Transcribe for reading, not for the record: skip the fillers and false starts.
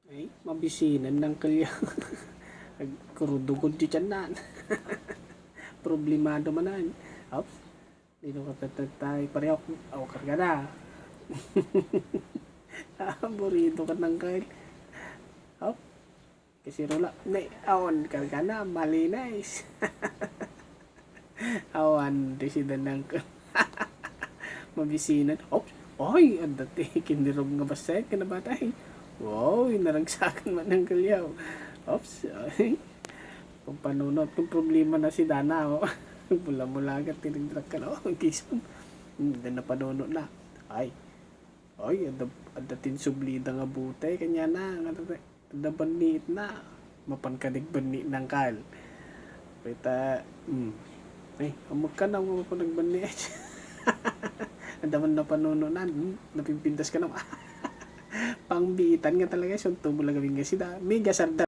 Ay, mabisinan ng kalya. Nagkurudugod di tiyan na. Problemado manan. Ops, dito ka tatatay. Pareho, awakar ka na. Burrito ka ng kail. Op, kasi rula. Nay, awan ka na. Mali na is. Awan, desidan ng mabisinan. Ops, oy, ang dati. Kindirog nga basay ka na batay. Wow, naragsakan man ng kalyaw. Ops, ay. Kung panunod, kung problema na si Dana, oh. Mula-mula agad, tinigdrak ka na, oh, kisam. Hindi na panunod na. Ay, ay, ada tinsublida nga butay, kanya na, ada banit na. Mapankanig banit ng kal. Kita, ay, amag ka na, mapanag banit. Ada man na panununan, napimpintas ka na, pangbiitan nga talaga, sunto mo lang gawin kasi da, mega sarda.